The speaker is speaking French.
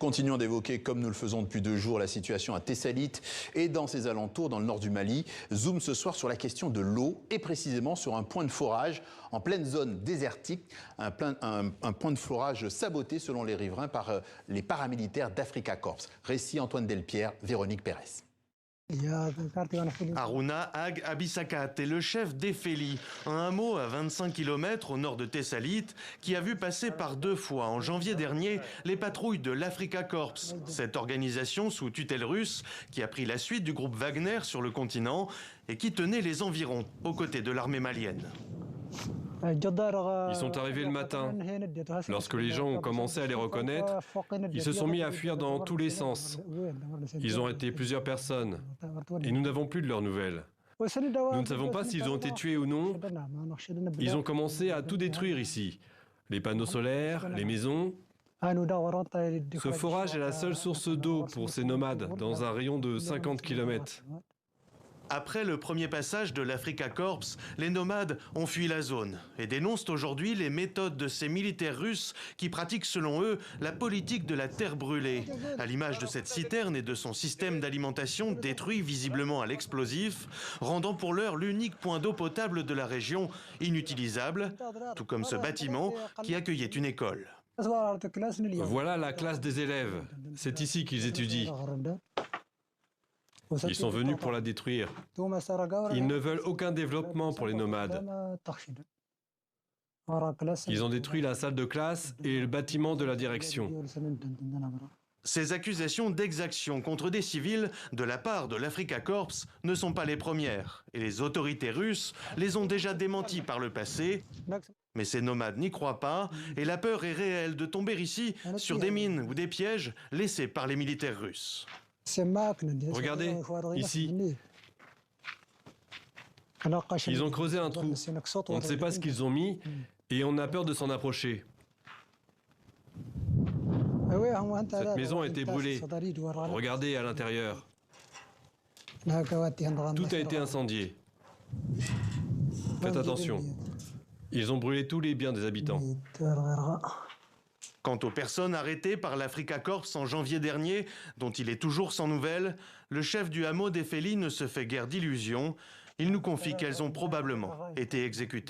Continuons d'évoquer, comme nous le faisons depuis 2 jours, la situation à Tessalit et dans ses alentours, dans le nord du Mali. Zoom ce soir sur la question de l'eau et précisément sur un point de forage en pleine zone désertique, un point de forage saboté selon les riverains par les paramilitaires d'Africa Corps. Récit Antoine Delpierre, Véronique Pérez. Aruna Ag Abisakat est le chef d'Efeli, un hameau à 25 km au nord de Tessalit, qui a vu passer par 2 fois en janvier dernier les patrouilles de l'Africa Corps, cette organisation sous tutelle russe qui a pris la suite du groupe Wagner sur le continent et qui tenait les environs aux côtés de l'armée malienne. Ils sont arrivés le matin. Lorsque les gens ont commencé à les reconnaître, ils se sont mis à fuir dans tous les sens. Ils ont été plusieurs personnes et nous n'avons plus de leurs nouvelles. Nous ne savons pas s'ils ont été tués ou non. Ils ont commencé à tout détruire ici. Les panneaux solaires, les maisons. Ce forage est la seule source d'eau pour ces nomades dans un rayon de 50 km. Après le premier passage de l'Africa Corps, les nomades ont fui la zone et dénoncent aujourd'hui les méthodes de ces militaires russes qui pratiquent selon eux la politique de la terre brûlée, à l'image de cette citerne et de son système d'alimentation détruit visiblement à l'explosif, rendant pour l'heure l'unique point d'eau potable de la région inutilisable, tout comme ce bâtiment qui accueillait une école. Voilà la classe des élèves. C'est ici qu'ils étudient. Ils sont venus pour la détruire. Ils ne veulent aucun développement pour les nomades. Ils ont détruit la salle de classe et le bâtiment de la direction. Ces accusations d'exaction contre des civils de la part de l'Africa Corps ne sont pas les premières, et les autorités russes les ont déjà démenties par le passé. Mais ces nomades n'y croient pas, et la peur est réelle de tomber ici sur des mines ou des pièges laissés par les militaires russes. Regardez, ici. Ils ont creusé un trou. On ne sait pas ce qu'ils ont mis et on a peur de s'en approcher. Cette maison a été brûlée. Regardez à l'intérieur. Tout a été incendié. Faites attention. Ils ont brûlé tous les biens des habitants. Quant aux personnes arrêtées par l'Africa Corps en janvier dernier, dont il est toujours sans nouvelles, le chef du hameau d'Efeli ne se fait guère d'illusions. Il nous confie qu'elles ont probablement été exécutées.